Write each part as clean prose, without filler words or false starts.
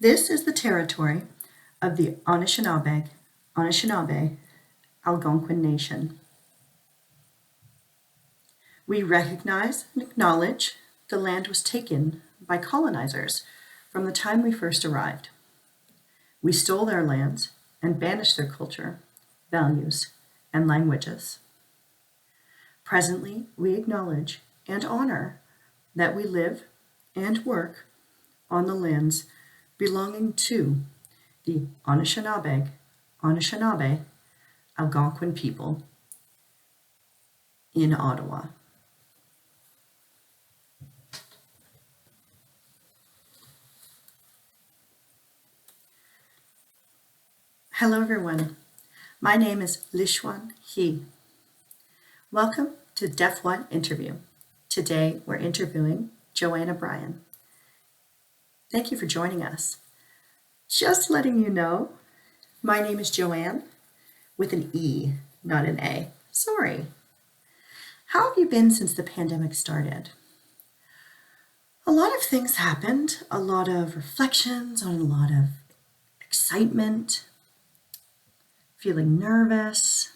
This is the territory of the Anishinaabe Algonquin Nation. We recognize and acknowledge the land was taken by colonizers from the time we first arrived. We stole their lands and banished their culture, values, and languages. Presently, we acknowledge and honor that we live and work on the lands belonging to the Anishinaabe Algonquin people in Ottawa. Hello everyone, my name is Lishwan He. Welcome to Deaf One Interview. Today we're interviewing Jo-Anne Bryan. Thank you for joining us. Just letting you know, my name is Jo-Anne with an E, not an A. Sorry. How have you been since the pandemic started? A lot of things happened, a lot of reflections on a lot of excitement, feeling nervous,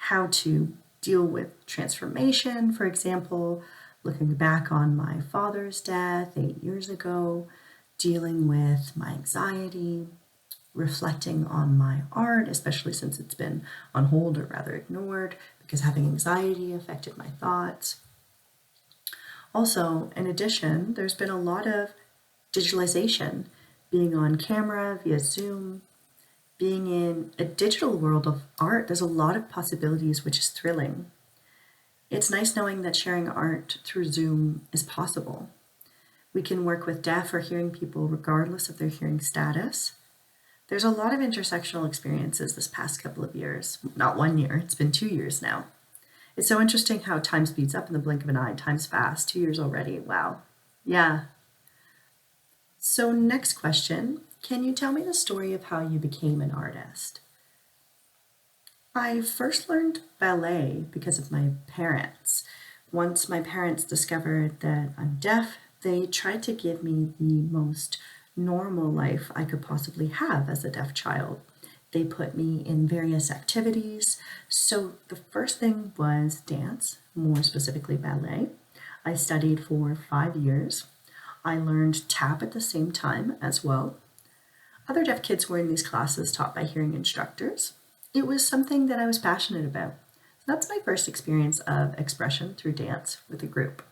how to deal with transformation, for example, looking back on my father's death 8 years ago, dealing with my anxiety, reflecting on my art, especially since it's been on hold or rather ignored because having anxiety affected my thoughts. Also, in addition, there's been a lot of digitalization, being on camera via Zoom, being in a digital world of art. There's a lot of possibilities, which is thrilling. It's nice knowing that sharing art through Zoom is possible. We can work with deaf or hearing people regardless of their hearing status. There's a lot of intersectional experiences this past couple of years. Not 1 year, it's been 2 years now. It's so interesting how time speeds up in the blink of an eye. Time's fast, 2 years already, wow. Yeah. So next question, can you tell me the story of how you became an artist? I first learned ballet because of my parents. Once my parents discovered that I'm deaf, they tried to give me the most normal life I could possibly have as a deaf child. They put me in various activities. So the first thing was dance, more specifically ballet. I studied for 5 years. I learned tap at the same time as well. Other deaf kids were in these classes taught by hearing instructors. It was something that I was passionate about. So that's my first experience of expression through dance with a group.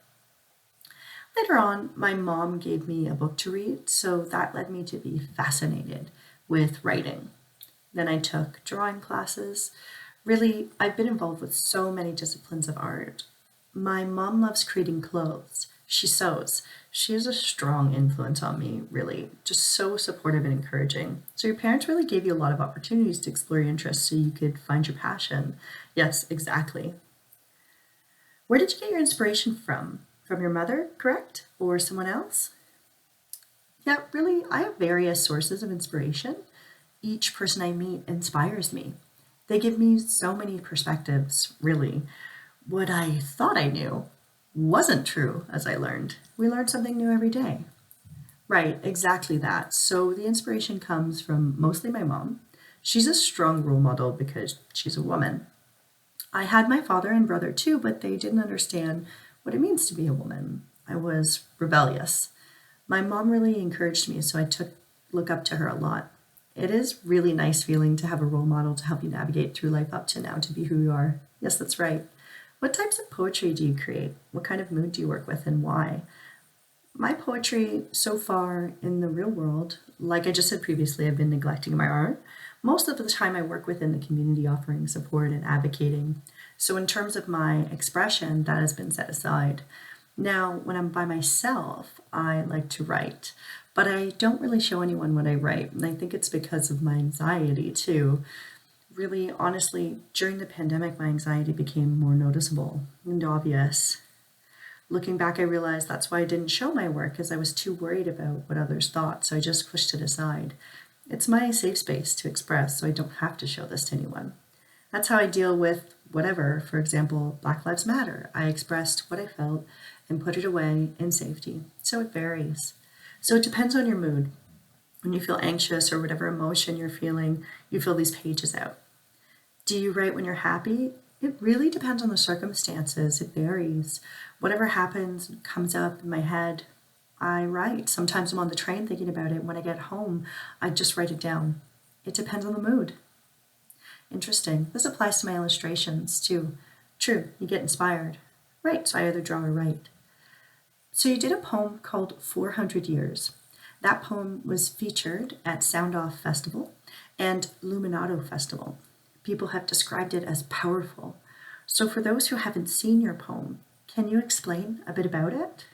Later on, my mom gave me a book to read, so that led me to be fascinated with writing. Then I took drawing classes. Really, I've been involved with so many disciplines of art. My mom loves creating clothes. She sews. She has a strong influence on me, really, just so supportive and encouraging. So your parents really gave you a lot of opportunities to explore your interests so you could find your passion. Yes, exactly. Where did you get your inspiration from? From your mother, correct? Or someone else? Yeah, really, I have various sources of inspiration. Each person I meet inspires me. They give me so many perspectives, really. What I thought I knew wasn't true, as I learned. We learn something new every day. Right, exactly that. So the inspiration comes from mostly my mom. She's a strong role model because she's a woman. I had my father and brother too, but they didn't understand what it means to be a woman. I was rebellious. My mom really encouraged me, so I took look up to her a lot. It is really nice feeling to have a role model to help you navigate through life up to now to be who you are. Yes, that's right. What types of poetry do you create? What kind of mood do you work with and why? My poetry so far in the real world, like I just said previously, I've been neglecting my art. Most of the time I work within the community offering support and advocating. So in terms of my expression, that has been set aside. Now, when I'm by myself, I like to write, but I don't really show anyone what I write. And I think it's because of my anxiety too. Really, honestly, during the pandemic, my anxiety became more noticeable and obvious. Looking back, I realized that's why I didn't show my work, because I was too worried about what others thought, so I just pushed it aside. It's my safe space to express, so I don't have to show this to anyone. That's how I deal with whatever. For example, Black Lives Matter. I expressed what I felt and put it away in safety. So it varies. So it depends on your mood. When you feel anxious or whatever emotion you're feeling, you fill these pages out. Do you write when you're happy? It really depends on the circumstances. It varies. Whatever happens comes up in my head, I write. Sometimes I'm on the train thinking about it. When I get home, I just write it down. It depends on the mood. Interesting. This applies to my illustrations too. True, you get inspired. Right, so I either draw or write. So you did a poem called 400 Years. That poem was featured at Sound Off Festival and Luminato Festival. People have described it as powerful. So for those who haven't seen your poem, can you explain a bit about it?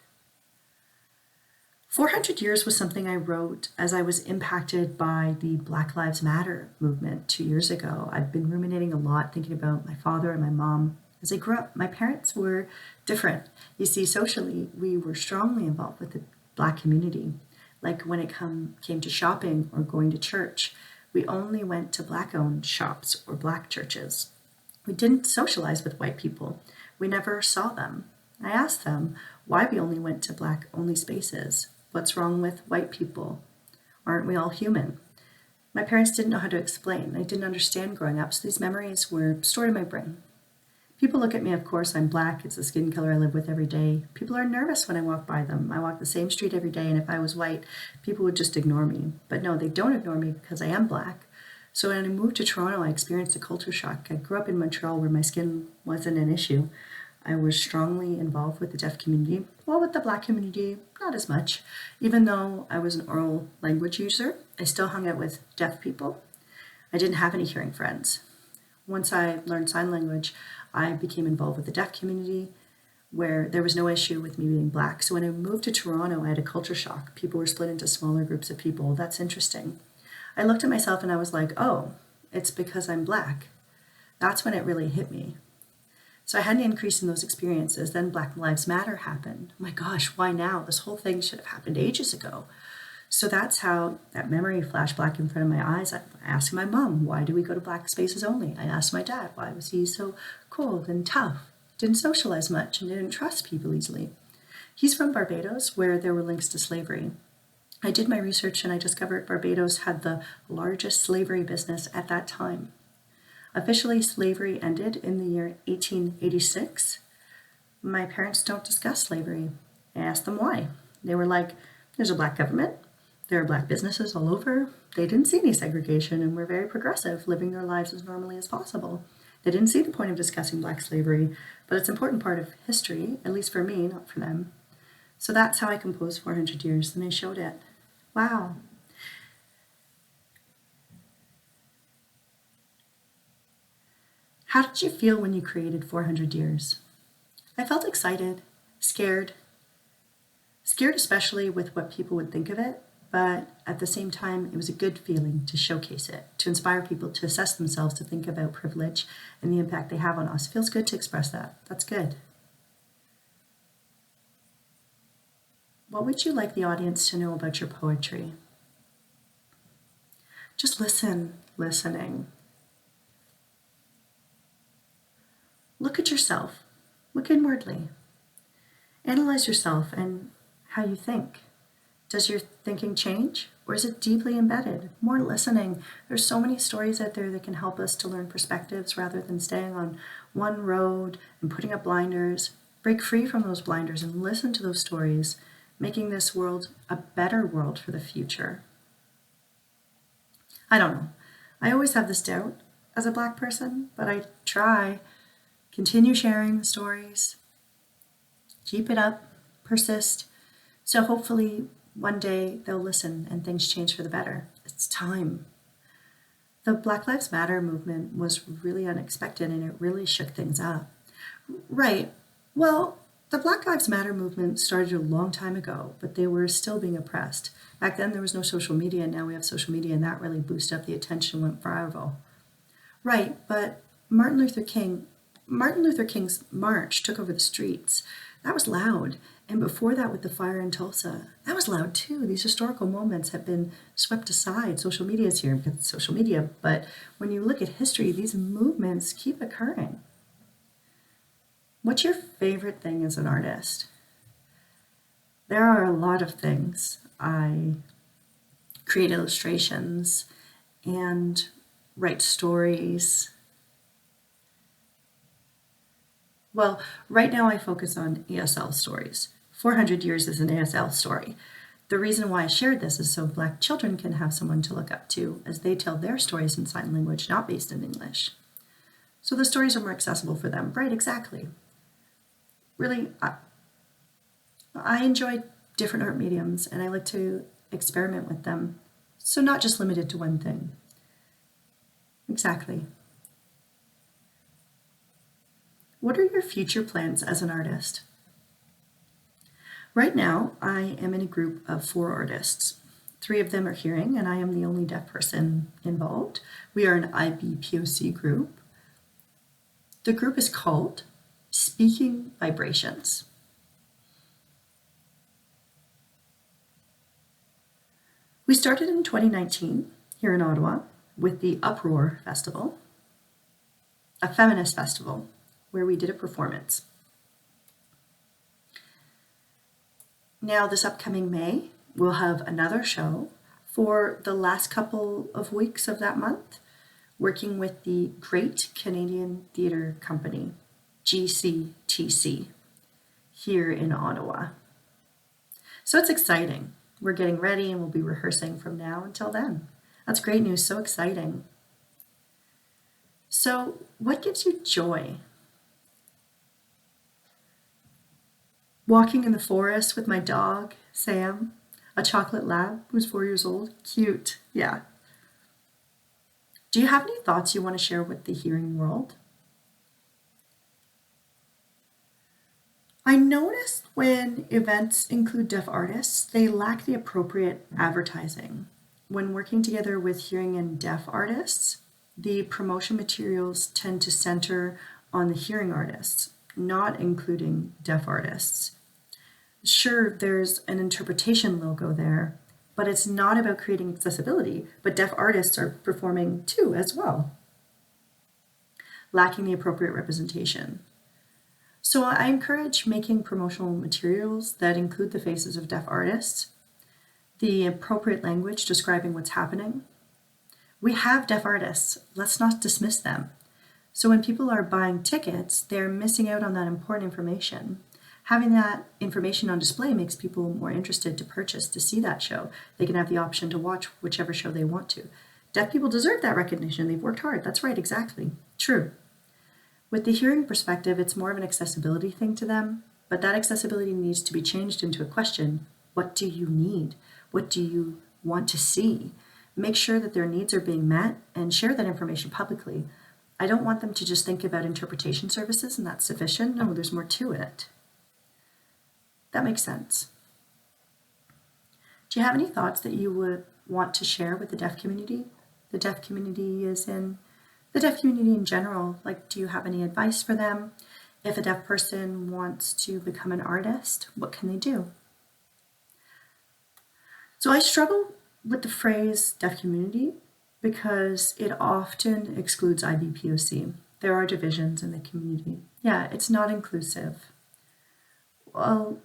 400 Years was something I wrote as I was impacted by the Black Lives Matter movement 2 years ago. I've been ruminating a lot, thinking about my father and my mom. As I grew up, my parents were different. You see, socially, we were strongly involved with the Black community. Like when it came to shopping or going to church, we only went to Black-owned shops or Black churches. We didn't socialize with white people. We never saw them. I asked them why we only went to Black-only spaces. What's wrong with white people? Aren't we all human? My parents didn't know how to explain. I didn't understand growing up, so these memories were stored in my brain. People look at me, of course, I'm Black. It's the skin color I live with every day. People are nervous when I walk by them. I walk the same street every day, and if I was white, people would just ignore me. But no, they don't ignore me because I am Black. So when I moved to Toronto, I experienced a culture shock. I grew up in Montreal where my skin wasn't an issue. I was strongly involved with the deaf community. Well, with the Black community, not as much. Even though I was an oral language user, I still hung out with deaf people. I didn't have any hearing friends. Once I learned sign language, I became involved with the deaf community where there was no issue with me being Black. So when I moved to Toronto, I had a culture shock. People were split into smaller groups of people. That's interesting. I looked at myself and I was like, oh, it's because I'm Black. That's when it really hit me. So I had an increase in those experiences. Then Black Lives Matter happened. Oh my gosh, why now? This whole thing should have happened ages ago. So that's how that memory flashed back in front of my eyes. I asked my mom, why do we go to Black spaces only? I asked my dad, why was he so cold and tough? Didn't socialize much and didn't trust people easily. He's from Barbados, where there were links to slavery. I did my research and I discovered Barbados had the largest slavery business at that time. Officially, slavery ended in the year 1886. My parents don't discuss slavery. I asked them why. They were like, there's a Black government. There are Black businesses all over. They didn't see any segregation and were very progressive, living their lives as normally as possible. They didn't see the point of discussing Black slavery, but it's an important part of history, at least for me, not for them. So that's how I composed 400 Years, and I showed it. Wow. How did you feel when you created 400 Years? I felt excited, scared especially with what people would think of it, but at the same time, it was a good feeling to showcase it, to inspire people to assess themselves, to think about privilege and the impact they have on us. It feels good to express that. That's good. What would you like the audience to know about your poetry? Just listening. Look at yourself. Look inwardly. Analyze yourself and how you think. Does your thinking change, or is it deeply embedded? More listening. There's so many stories out there that can help us to learn perspectives rather than staying on one road and putting up blinders. Break free from those blinders and listen to those stories, making this world a better world for the future. I don't know. I always have this doubt as a Black person, but I try. Continue sharing the stories. Keep it up. Persist. So hopefully one day they'll listen and things change for the better. It's time. The Black Lives Matter movement was really unexpected and it really shook things up. Right. Well, the Black Lives Matter movement started a long time ago, but they were still being oppressed. Back then there was no social media, and now we have social media, and that really boosted up the attention, went viral. Right, but Martin Luther King's march took over the streets. That was loud. And before that, with the fire in Tulsa, that was loud too. These historical moments have been swept aside. Social media is here because it's social media. But when you look at history, these movements keep occurring. What's your favorite thing as an artist? There are a lot of things. I create illustrations and write stories. Well, right now I focus on ASL stories. 400 years is an ASL story. The reason why I shared this is so Black children can have someone to look up to as they tell their stories in sign language not based in English. So the stories are more accessible for them. Right, exactly. Really, I enjoy different art mediums and I like to experiment with them. So not just limited to one thing. Exactly. What are your future plans as an artist? Right now, I am in a group of 4 artists. 3 of them are hearing, and I am the only deaf person involved. We are an IBPOC group. The group is called Speaking Vibrations. We started in 2019 here in Ottawa with the Uproar Festival, a feminist festival where we did a performance. Now this upcoming May, we'll have another show for the last couple of weeks of that month, working with the Great Canadian Theatre Company, GCTC, here in Ottawa. So it's exciting. We're getting ready and we'll be rehearsing from now until then. That's great news, so exciting. So what gives you joy? Walking in the forest with my dog, Sam, a chocolate lab who's 4 years old. Cute, yeah. Do you have any thoughts you want to share with the hearing world? I noticed when events include deaf artists, they lack the appropriate advertising. When working together with hearing and deaf artists, the promotion materials tend to center on the hearing artists, not including deaf artists. Sure, there's an interpretation logo there, but it's not about creating accessibility, but deaf artists are performing too as well, lacking the appropriate representation. So I encourage making promotional materials that include the faces of deaf artists, the appropriate language describing what's happening. We have deaf artists, let's not dismiss them. So when people are buying tickets, they're missing out on that important information. Having that information on display makes people more interested to purchase to see that show. They can have the option to watch whichever show they want to. Deaf people deserve that recognition. They've worked hard. That's right, exactly. True. With the hearing perspective, it's more of an accessibility thing to them, but that accessibility needs to be changed into a question. What do you need? What do you want to see? Make sure that their needs are being met and share that information publicly. I don't want them to just think about interpretation services and that's sufficient. No, there's more to it. That makes sense. Do you have any thoughts that you would want to share with the deaf community? The deaf community is in the deaf community in general. Like, do you have any advice for them? If a deaf person wants to become an artist, what can they do? So I struggle with the phrase deaf community because it often excludes IBPOC. There are divisions in the community. Yeah, it's not inclusive. Well,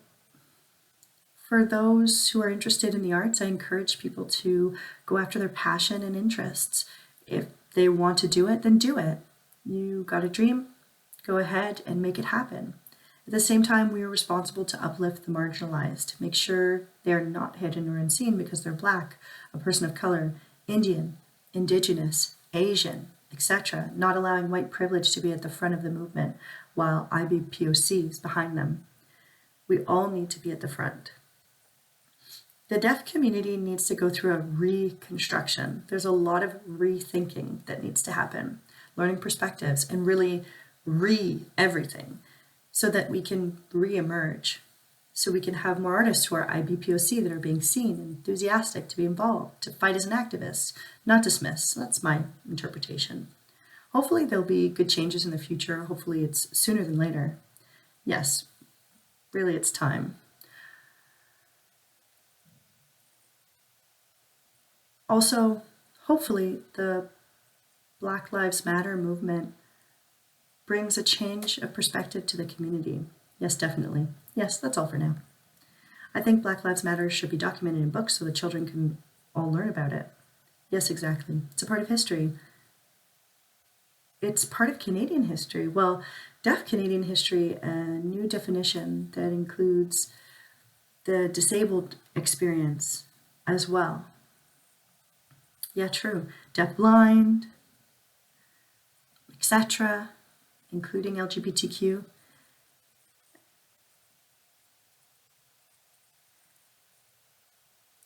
for those who are interested in the arts, I encourage people to go after their passion and interests. If they want to do it, then do it. You got a dream, go ahead and make it happen. At the same time, we are responsible to uplift the marginalized, make sure they're not hidden or unseen because they're Black, a person of color, Indian, Indigenous, Asian, etc., not allowing white privilege to be at the front of the movement while IBPOC is behind them. We all need to be at the front. The deaf community needs to go through a reconstruction. There's a lot of rethinking that needs to happen, learning perspectives and really everything so that we can re-emerge, so we can have more artists who are IBPOC that are being seen, enthusiastic to be involved, to fight as an activist, not dismiss. That's my interpretation. Hopefully there'll be good changes in the future. Hopefully it's sooner than later. Yes, really it's time. Also, hopefully the Black Lives Matter movement brings a change of perspective to the community. Yes, definitely. Yes, that's all for now. I think Black Lives Matter should be documented in books so the children can all learn about it. Yes, exactly. It's a part of history. It's part of Canadian history. Well, deaf Canadian history, a new definition that includes the disabled experience as well. Yeah, true. Deaf blind, etc., including LGBTQ.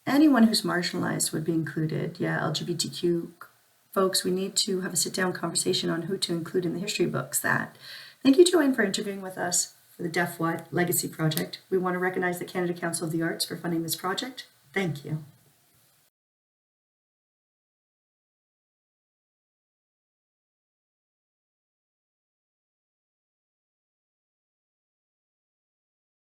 Anyone who's marginalized would be included. Yeah, LGBTQ folks, we need to have a sit-down conversation on who to include in the history books. Thank you, Jo-Anne, for interviewing with us for the Deaf What Legacy Project. We want to recognize the Canada Council of the Arts for funding this project. Thank you.